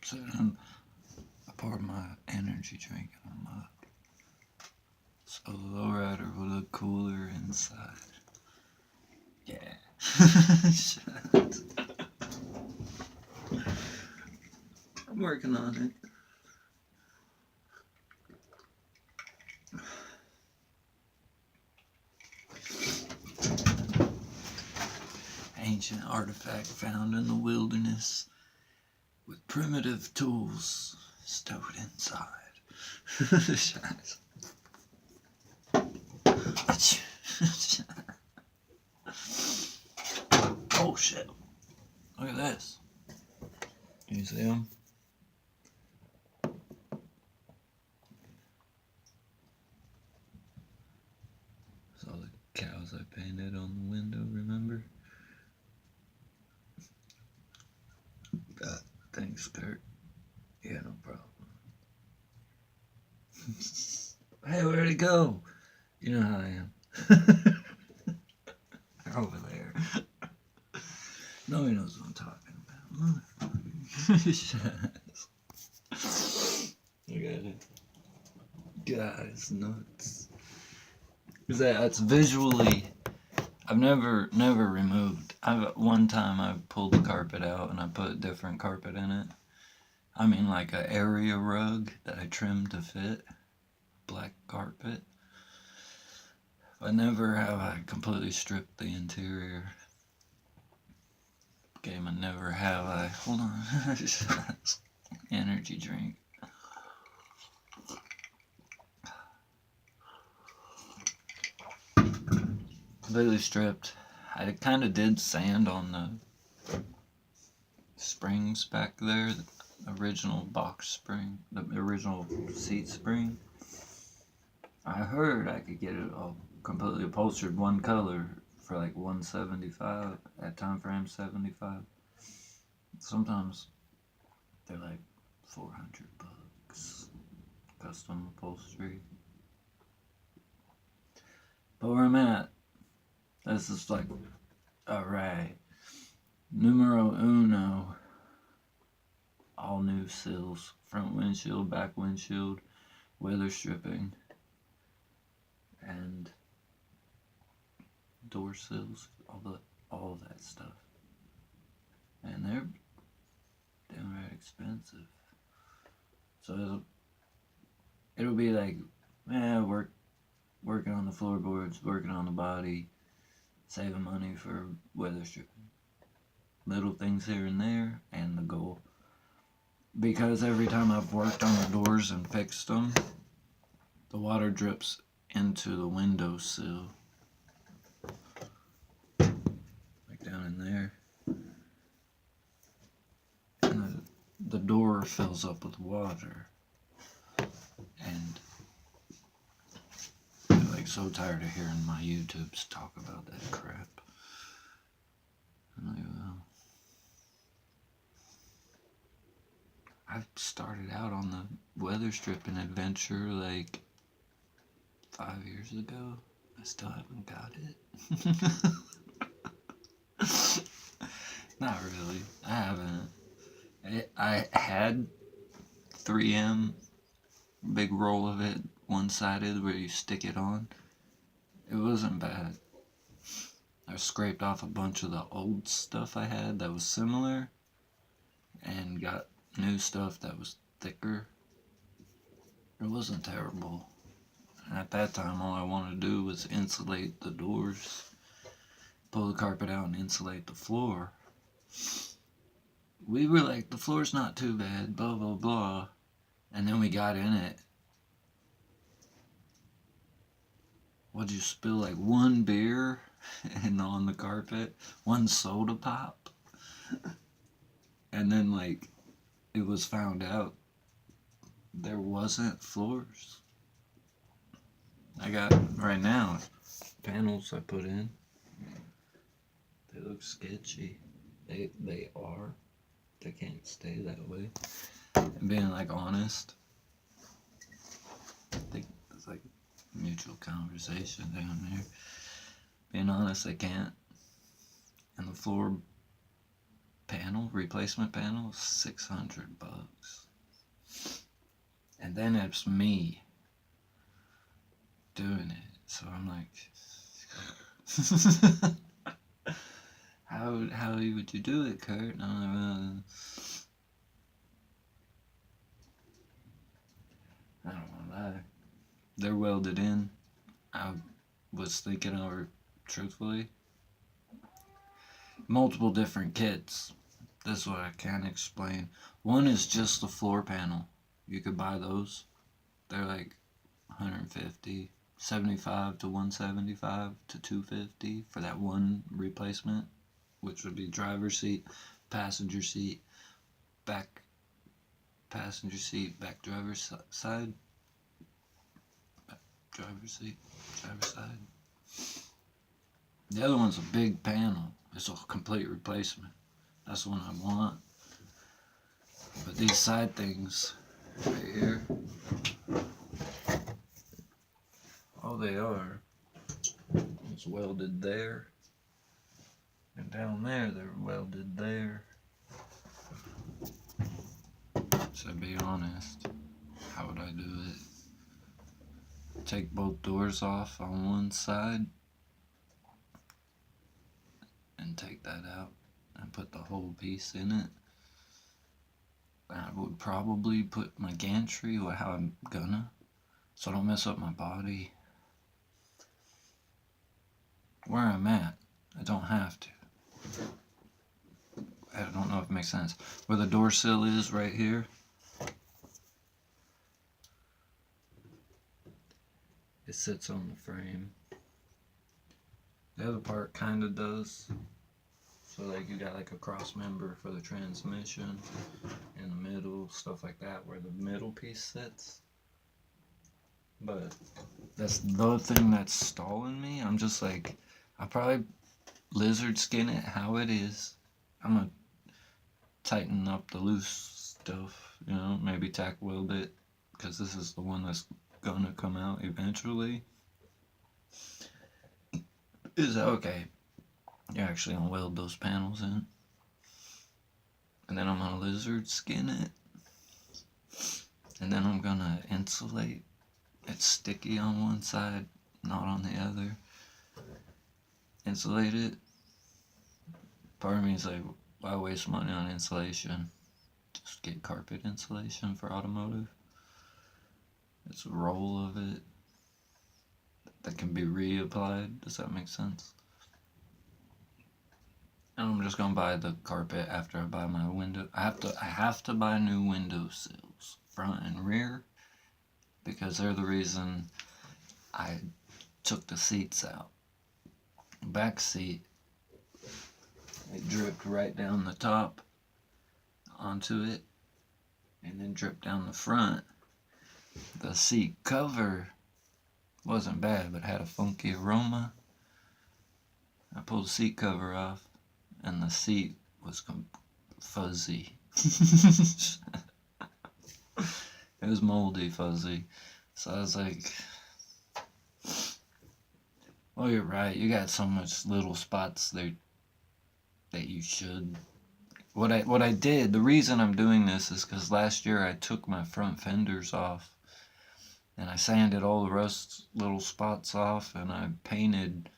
So then I poured my energy drink in my mug. So the lowrider will look cooler inside. Yeah. Shut. I'm working on it. Ancient artifact found in the wilderness with primitive tools stowed inside. Oh shit. Look at this. Can you see them? Saw the cows I painted on the window, remember? Thanks, Kurt. Yeah, no problem. Hey, where'd it go? You know how I am. They're over there. Nobody knows what I'm talking about. Look at it. Guys, nuts. Cause that's visually, I've never removed. One time I pulled the carpet out and I put a different carpet in it. I mean like an area rug that I trimmed to fit. Black carpet. But never have I completely stripped the interior. Game, and never have I. Hold on. Energy drink. Completely stripped. I kind of did sand on the springs back there. The original box spring. The original seat spring. I heard I could get it all completely upholstered one color for like $175 at Time Frame 75. Sometimes they're like $400 custom upholstery. But where I'm at, this is like, alright, numero uno, all new sills, front windshield, back windshield, weather stripping, and door sills, all of that stuff. And they're downright expensive. So it'll be like, working on the floorboards, working on the body, saving money for weather stripping. Little things here and there, and the goal. Because every time I've worked on the doors and fixed them, the water drips into the windowsill. Like down in there. And the door fills up with water. And I'm like so tired of hearing my YouTubes talk about that crap. I'm like, well, I started out on the weather stripping adventure like 5 years ago. I still haven't got it. Not really. I haven't. I had 3M, big roll of it, one-sided, where you stick it on. It wasn't bad. I scraped off a bunch of the old stuff I had that was similar, and got new stuff that was thicker. It wasn't terrible. And at that time, all I wanted to do was insulate the doors, pull the carpet out and insulate the floor. We were like, the floor's not too bad, blah, blah, blah. And then we got in it. What'd you spill, like one beer and on the carpet? One soda pop? And then, like, it was found out there wasn't floors. I got, right now, panels I put in. They look sketchy. They are. They can't stay that way. And being, like, honest, I think it's like mutual conversation down there. Being honest, they can't. And the floor panel, replacement panel, $600. And then it's me doing it. So I'm like, how would you do it, Kurt? I don't want to lie. They're welded in. I was thinking over, truthfully, multiple different kits. This is what I can explain. One is just the floor panel. You could buy those. They're like 150, 75 to 175 to 250 for that one replacement, which would be driver's seat, passenger seat, back passenger seat, back driver's side, back driver's seat, driver's side. The other one's a big panel. It's a complete replacement. That's the one I want. But these side things right here, all they are is welded there. And down there, they're welded there. So to be honest, how would I do it? Take both doors off on one side and take that out and put the whole piece in it. I would probably put my gantry or how I'm gonna, so I don't mess up my body. Where I'm at, I don't have to. I don't know if it makes sense. Where the door sill is right here, it sits on the frame. The other part kind of does. So like you got like a cross member for the transmission in the middle, stuff like that, where the middle piece sits. But that's the thing that's stalling me. I'm just like, I'll probably lizard skin it how it is. I'm gonna tighten up the loose stuff, you know, maybe tack weld it, because this is the one that's gonna come out eventually. Is that okay? You're actually gonna weld those panels in, and then I'm gonna lizard skin it, and then I'm gonna insulate. It's sticky on one side, not on the other. Insulate it. Part of me is like, why waste money on insulation? Just get carpet insulation for automotive. It's a roll of it that can be reapplied. Does that make sense? And I'm just gonna buy the carpet after I buy my window. I have to buy new window sills, front and rear, because they're the reason I took the seats out. Back seat, it dripped right down the top onto it, and then dripped down the front. The seat cover wasn't bad, but had a funky aroma. I pulled the seat cover off, and the seat was fuzzy. It was moldy fuzzy. So I was like, well, you're right. You got so much little spots there that you should. What I did, the reason I'm doing this is because last year I took my front fenders off, and I sanded all the rust little spots off, and I painted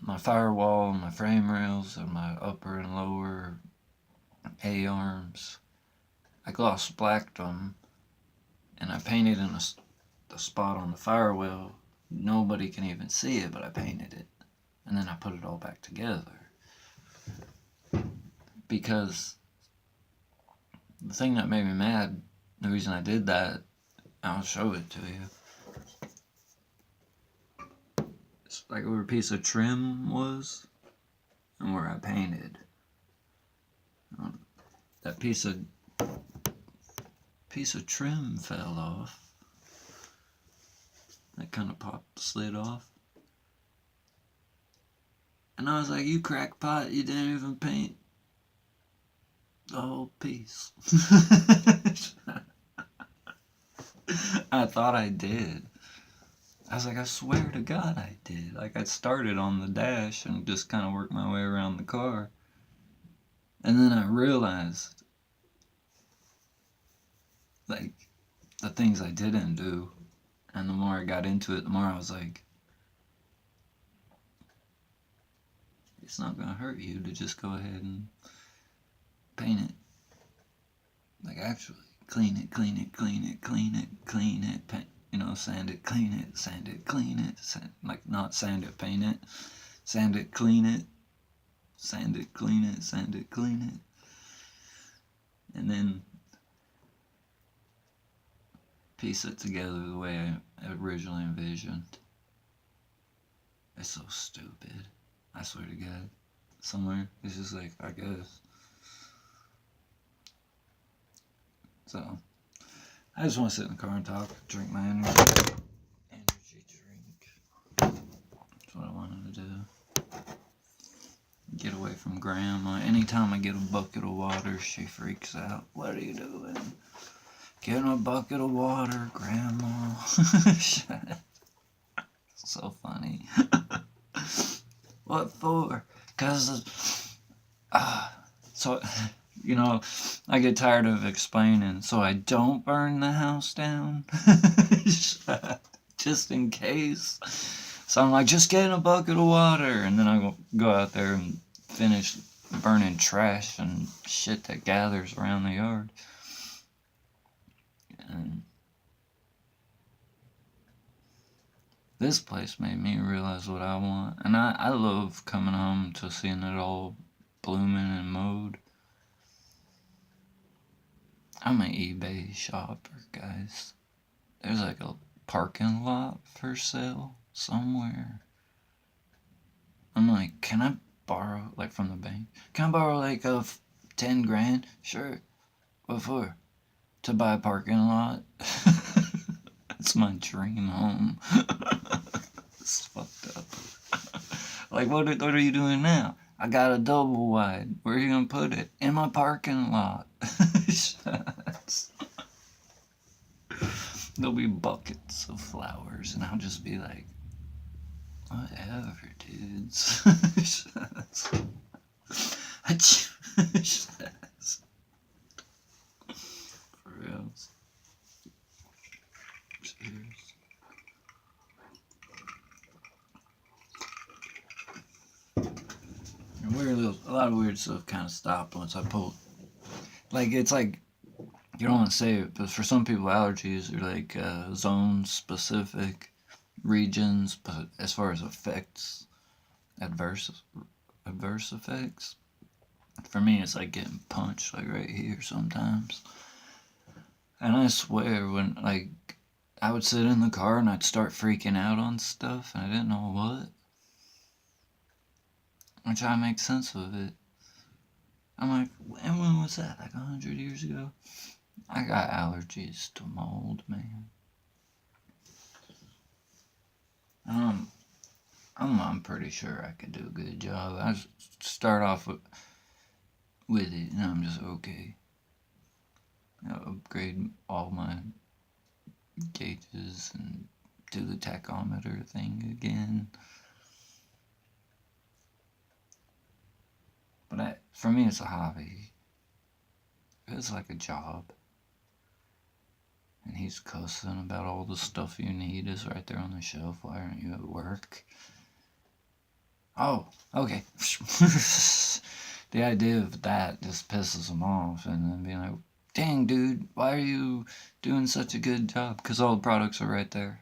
my firewall and my frame rails and my upper and lower A-arms. I gloss blacked them, and I painted in the spot on the firewall. Nobody can even see it, but I painted it. And then I put it all back together. Because the thing that made me mad, the reason I did that, I'll show it to you. It's like where a piece of trim was and where I painted. That piece of trim fell off. That kind of slid off. And I was like, you crackpot, you didn't even paint the whole piece. I thought I did. I was like, I swear to God I did. Like, I started on the dash and just kind of worked my way around the car. And then I realized, like, the things I didn't do. And the more I got into it, the more I was like, it's not going to hurt you to just go ahead and paint it. Like, actually, clean it, clean it, clean it, clean it, clean it, paint, sand it, clean it, clean it, like, not sand it, paint it, sand it, clean it, sand it, clean it, sand it, clean it. And then piece it together the way I originally envisioned. It's so stupid. I swear to God. Somewhere, it's just like, I guess. So, I just want to sit in the car and talk, drink my energy drink. That's what I wanted to do. Get away from Grandma. Anytime I get a bucket of water, she freaks out. What are you doing? Getting a bucket of water, Grandma. So funny. What for? Because, so, I get tired of explaining, so I don't burn the house down. Just in case. So I'm like, just get in a bucket of water. And then I go out there and finish burning trash and shit that gathers around the yard. And this place made me realize what I want. And I love coming home to seeing it all blooming and mowed. I'm an eBay shopper, guys. There's like a parking lot for sale somewhere. I'm like, can I borrow, like, from the bank? Can I borrow like 10 grand? Sure. What for? To buy a parking lot. It's my dream home. It's fucked up. Like, what are you doing now? I got a double wide. Where are you gonna put it? In my parking lot. There'll be buckets of flowers, and I'll just be like, whatever, dudes. For real. Cheers. A lot of weird stuff kind of stopped once I pulled. Like, it's like, you don't want to say it, but for some people, allergies are like zone specific regions, but as far as effects, adverse effects, for me, it's like getting punched, like right here sometimes. And I swear, when, like, I would sit in the car and I'd start freaking out on stuff, and I didn't know what. I try to make sense of it. I'm like, and when was that? Like 100 years ago? I got allergies to mold, man. I'm pretty sure I could do a good job. I start off with it, and I'm just okay. I'll upgrade all my gauges and do the tachometer thing again. But for me, it's a hobby. It's like a job. And he's cussing about all the stuff you need is right there on the shelf. Why aren't you at work? Oh, okay. The idea of that just pisses him off, and then being like, dang, dude, why are you doing such a good job? Because all the products are right there.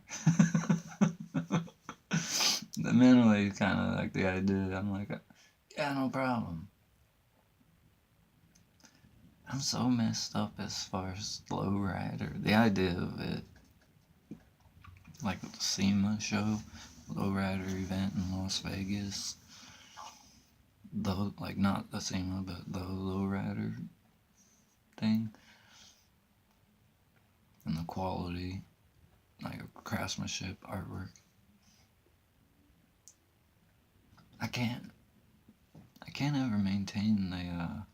The mentally kind of like the idea. I'm like, yeah, no problem. I'm so messed up as far as Lowrider. The idea of it, like the SEMA show, Lowrider event in Las Vegas. Like not the SEMA, but the Lowrider thing. And the quality, like craftsmanship, artwork. I can't ever maintain the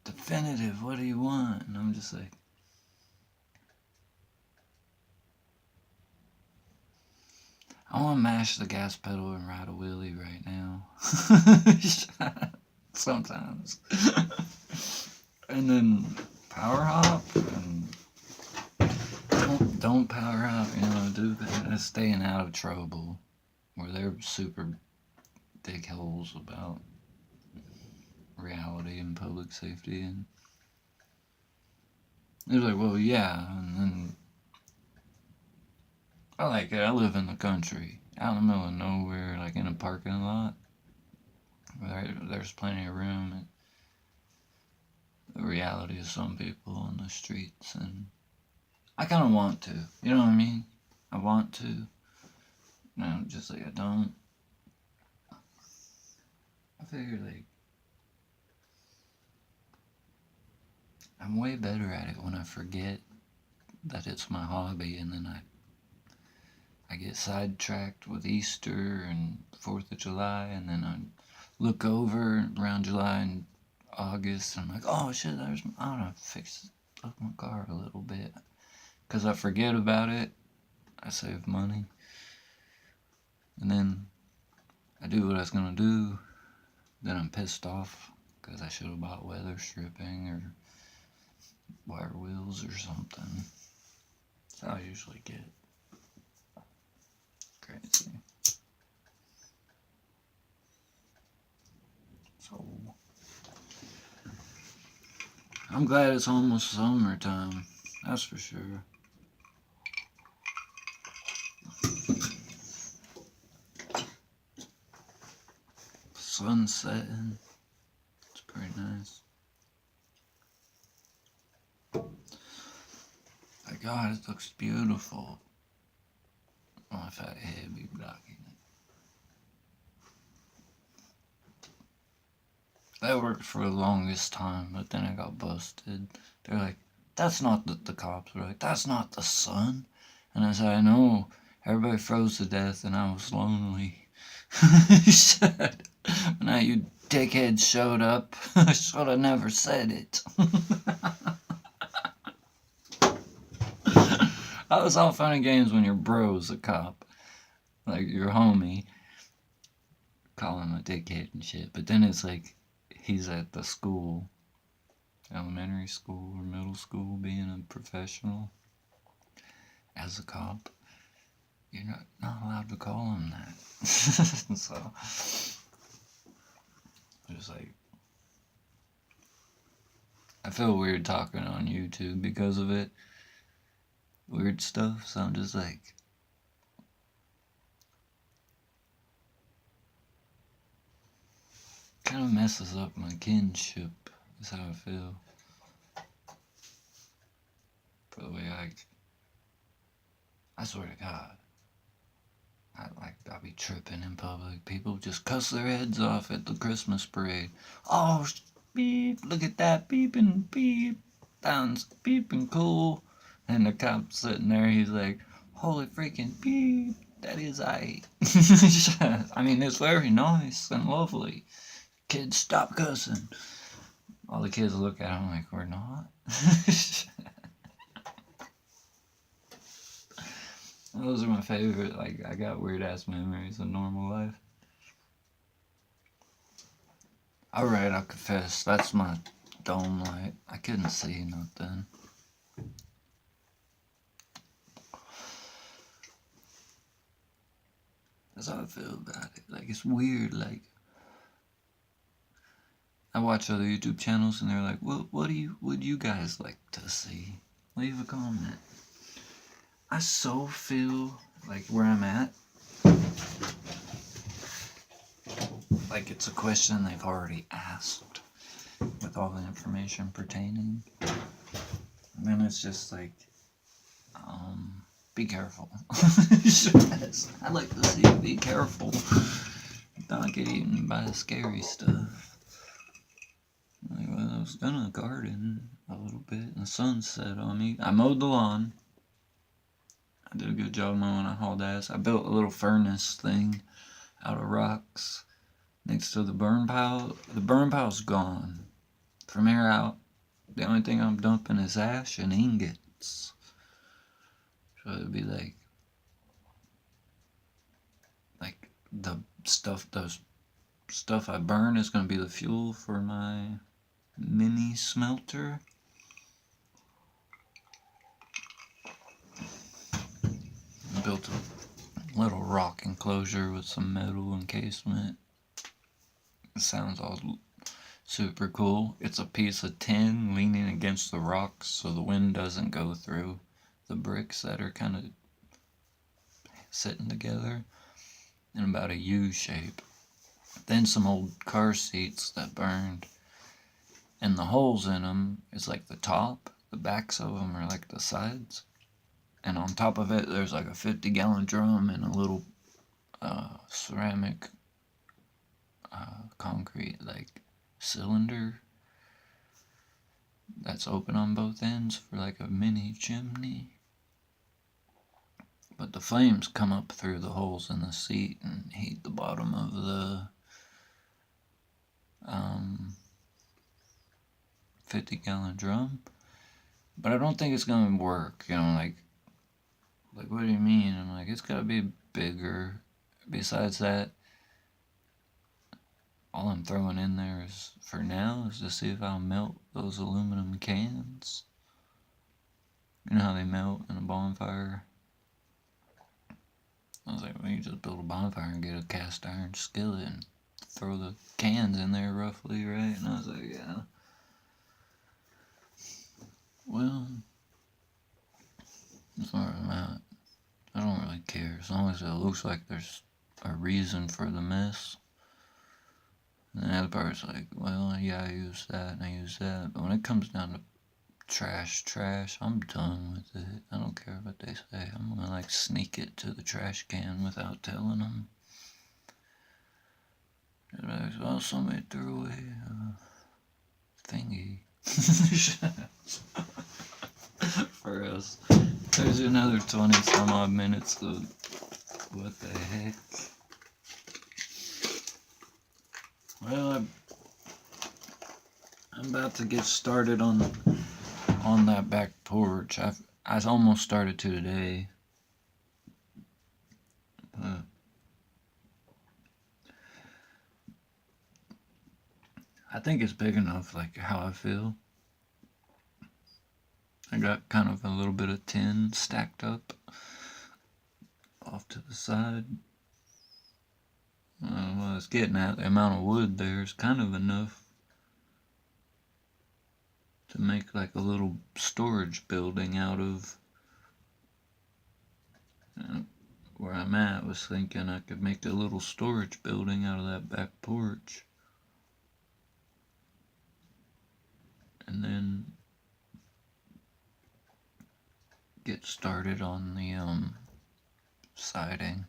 definitive, what do you want? And I'm just like, I want to mash the gas pedal and ride a wheelie right now. sometimes. And then power hop and don't power hop, do that. Staying out of trouble. Where they're super big holes about reality and public safety. And they're like, well, yeah. And then I like it. I live in the country, out in the middle of nowhere, like in a parking lot. There's plenty of room. And the reality of some people on the streets, and I kind of want to. You know what I mean? I want to. No, just like I don't. I figure like I'm way better at it when I forget that it's my hobby, and then I get sidetracked with Easter and 4th of July, and then I look over around July and August, and I'm like, oh shit, I don't know, fix up my car a little bit. Because I forget about it, I save money, and then I do what I was going to do, then I'm pissed off because I should have bought weather stripping or wire wheels or something. That's how I usually get. Crazy. So, I'm glad it's almost summertime, that's for sure. Sun setting, it's pretty nice. My God, it looks beautiful. My fat head be blocking it. That worked for the longest time, but then I got busted. They're like, that's not the cops were like, that's not the sun. And I said, I know, everybody froze to death and I was lonely. He said, now you dickhead showed up. I should have never said it. That was all fun and games when your bro's a cop. Like your homie. Call him a dickhead and shit. But then it's like, he's at the school, elementary school or middle school, being a professional as a cop. You're not allowed to call him that. So, just like, I feel weird talking on YouTube because of it. Weird stuff, so I'm just like, kind of messes up my kinship, is how I feel. For the way I swear to God, I'll be tripping in public. People just cuss their heads off at the Christmas parade. Oh, beep, look at that, beeping, beep, sounds beeping cool. And the cop's sitting there, he's like, holy freaking beep, that is I. I mean, it's very nice and lovely. Kids, stop cussing. All the kids look at him like, we're not. Those are my favorite. Like, I got weird ass memories of normal life. Alright, I'll confess, that's my dome light. I couldn't see nothing. That's how I feel about it. Like, it's weird. Like, I watch other YouTube channels and they're like, what would you guys like to see? Leave a comment. I so feel like where I'm at, like it's a question they've already asked with all the information pertaining. And then it's just like, be careful. I'd like to see you be careful. Don't get eaten by the scary stuff. Like, well, I was gonna garden a little bit and the sun set on me. I mowed the lawn. I did a good job mowing. I hauled ass. I built a little furnace thing out of rocks next to the burn pile. The burn pile's gone. From here out, the only thing I'm dumping is ash and ingots. So it'd be like the stuff, those stuff I burn is going to be the fuel for my mini smelter. I built a little rock enclosure with some metal encasement. It sounds all super cool. It's a piece of tin leaning against the rocks so the wind doesn't go through the bricks that are kind of sitting together in about a U shape. Then some old car seats that burned, and the holes in them is like the top, the backs of them are like the sides, and on top of it there's like a 50-gallon drum and a little ceramic concrete like cylinder that's open on both ends for like a mini chimney. But the flames come up through the holes in the seat and heat the bottom of the 50-gallon drum. But I don't think it's gonna work, like what do you mean? I'm like, it's gotta be bigger. Besides that, all I'm throwing in there is, for now, is to see if I'll melt those aluminum cans. You know how they melt in a bonfire? I was like, well, you just build a bonfire and get a cast iron skillet and throw the cans in there roughly, right? And I was like, yeah. Well, that's where I'm at. I don't really care, as long as it looks like there's a reason for the mess. And the other part's like, well, yeah, I use that and I use that. But when it comes down to trash, I'm done with it. I don't care what they say. I'm gonna like sneak it to the trash can without telling them. And like, well, somebody threw away a thingy. For us. There's another 20 some odd minutes of what the heck. Well, I'm about to get started on that back porch. I almost started to today. I think it's big enough, like how I feel. I got kind of a little bit of tin stacked up off to the side. What I was getting at, the amount of wood there is kind of enough to make like a little storage building out of. Where I'm at was thinking I could make a little storage building out of that back porch. And then get started on the siding.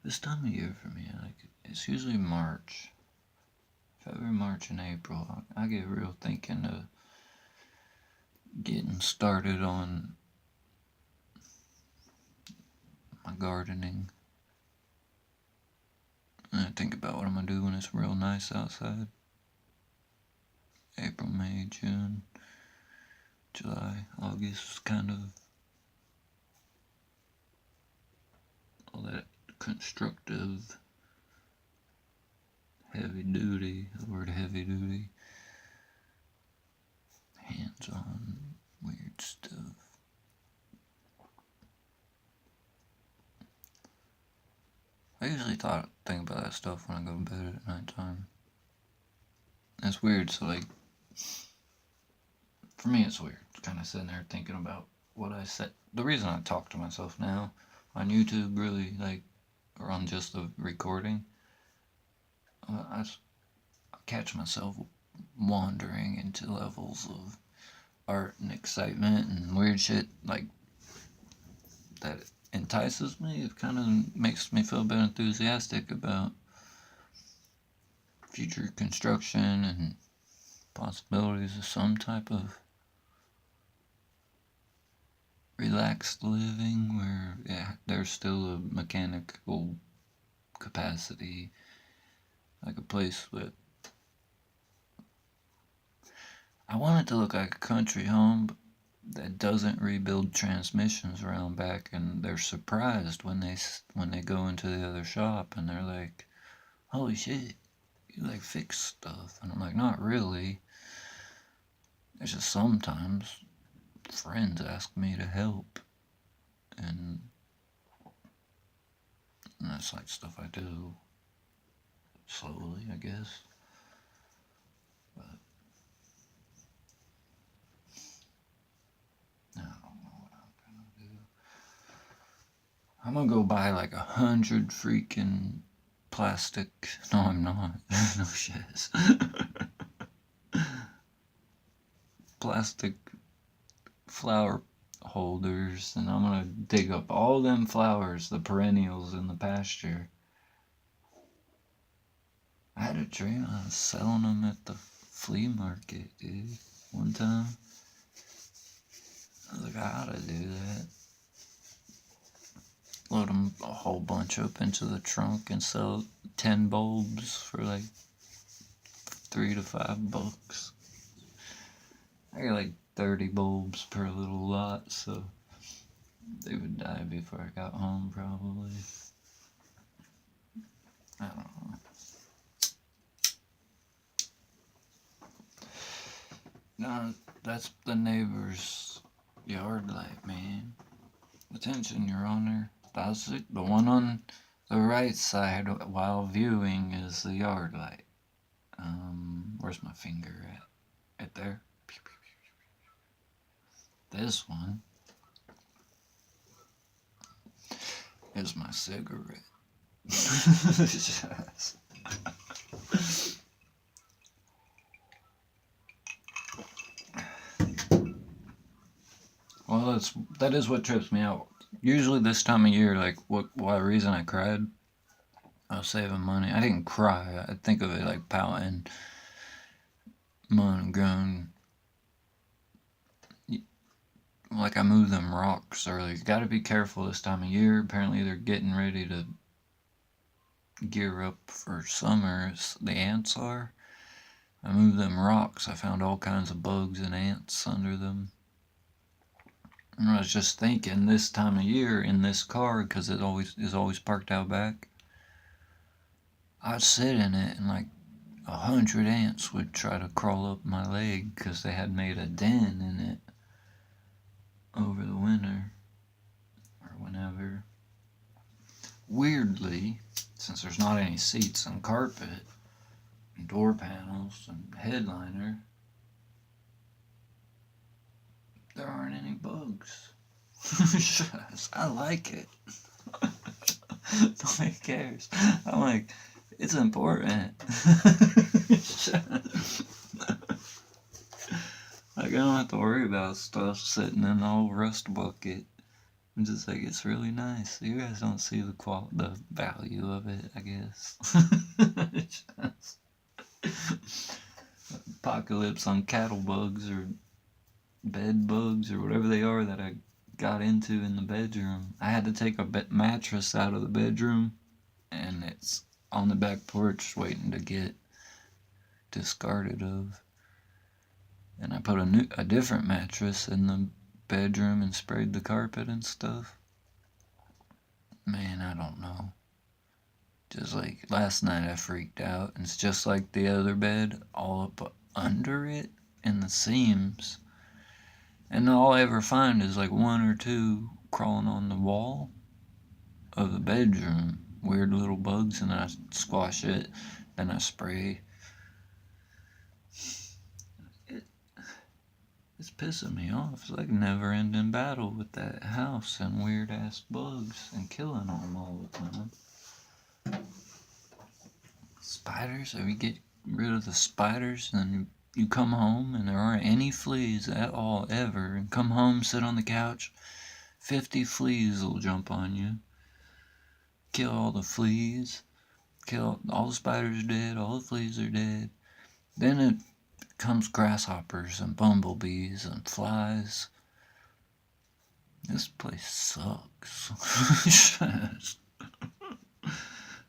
This time of year for me, like, it's usually March. February, March, and April. I get real thinking of getting started on my gardening. And I think about what I'm gonna do when it's real nice outside. April, May, June, July, August, kind of all that constructive, heavy duty, the word heavy duty, hands-on, weird stuff. I usually think about that stuff when I go to bed at nighttime. It's weird, so like, for me it's weird, kind of sitting there thinking about what I said. The reason I talk to myself now on YouTube, really, like, or on just the recording, I catch myself wandering into levels of art and excitement and weird shit like that entices me. It kind of makes me feel a bit enthusiastic about future construction and possibilities of some type of relaxed living where, yeah, there's still a mechanical capacity, like a place that I want it to look like a country home, that doesn't rebuild transmissions around back, and they're surprised when they go into the other shop and they're like, holy shit, you like fix stuff. And I'm like, not really. It's just sometimes friends ask me to help, and that's like stuff I do slowly, I guess. But I don't know what I'm gonna do. I'm gonna go buy like 100 freaking plastic. No, I'm not. No shit. Plastic flower holders, and I'm gonna dig up all them flowers, the perennials in the pasture. I had a dream I was selling them at the flea market, dude, one time. I was like, I oughta do that. Load them a whole bunch up into the trunk and sell 10 bulbs for like $3 to $5. I got like 30 bulbs per little lot, so they would die before I got home, probably. I don't know. No, that's the neighbor's yard light, man. Attention, Your Honor. That's it. The one on the right side while viewing is the yard light. Where's my finger at? Right there. This one is my cigarette. Well, that is what trips me out. Usually this time of year, like why reason I cried, I was saving money. I didn't cry. I think of it like pouting, moan, groan. Like I moved them rocks earlier. You gotta be careful this time of year. Apparently they're getting ready to gear up for summer. The ants are. I moved them rocks. I found all kinds of bugs and ants under them. And I was just thinking this time of year in this car, because it is always parked out back, I'd sit in it and like 100 ants would try to crawl up my leg because they had made a den in it over the winter or whenever. Weirdly, since there's not any seats and carpet and door panels and headliner, there aren't any bugs. I like it. Nobody cares. I'm like, it's important. Like, I don't have to worry about stuff sitting in an old rust bucket. I'm just like, it's really nice. You guys don't see the value of it, I guess. Apocalypse on cattle bugs or bed bugs or whatever they are that I got into in the bedroom. I had to take a mattress out of the bedroom, and it's on the back porch waiting to get discarded of. And I put a different mattress in the bedroom and sprayed the carpet and stuff. Man, I don't know. Just like last night I freaked out, and it's just like the other bed, all up under it in the seams. And all I ever find is like one or two crawling on the wall of the bedroom. Weird little bugs, and then I squash it, then I spray. It's pissing me off. It's like a never-ending battle with that house and weird-ass bugs and killing them all the time. Spiders, if you get rid of the spiders, then you come home and there aren't any fleas at all ever, and come home, sit on the couch, 50 fleas will jump on you. Kill all the fleas. Kill all the spiders are dead, all the fleas are dead. Then it comes grasshoppers and bumblebees and flies. This place sucks.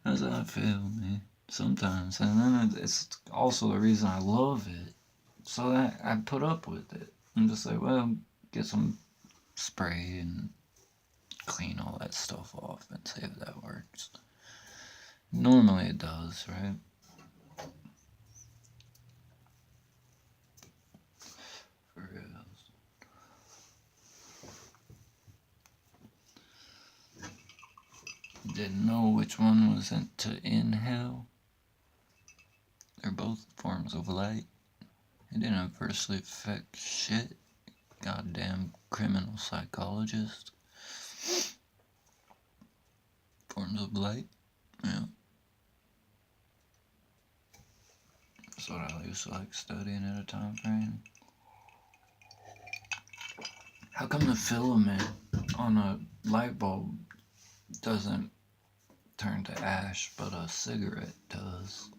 That's how I feel, man. Sometimes. And then it's also the reason I love it. So that I put up with it. I'm just like, well, get some spray and clean all that stuff off and see if that works. Normally it does, right? For real. Didn't know which one was to inhale. They're both forms of light. It didn't adversely affect shit. Goddamn criminal psychologist. Forms of light. Yeah. That's what I used to like studying at a time frame. How come the filament on a light bulb doesn't turn to ash, but a cigarette does?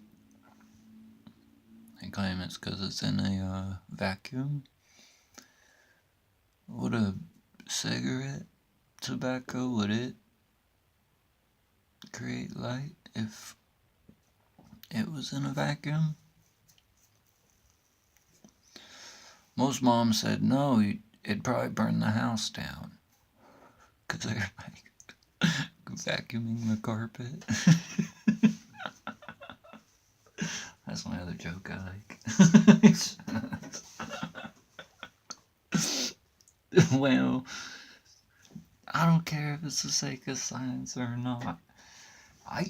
They claim it's because it's in a vacuum. Would a cigarette tobacco, would it create light if it was in a vacuum? Most moms said no, it'd probably burn the house down. Because they're like vacuuming the carpet. That's my other joke I like. Well, I don't care if it's the sake of science or not.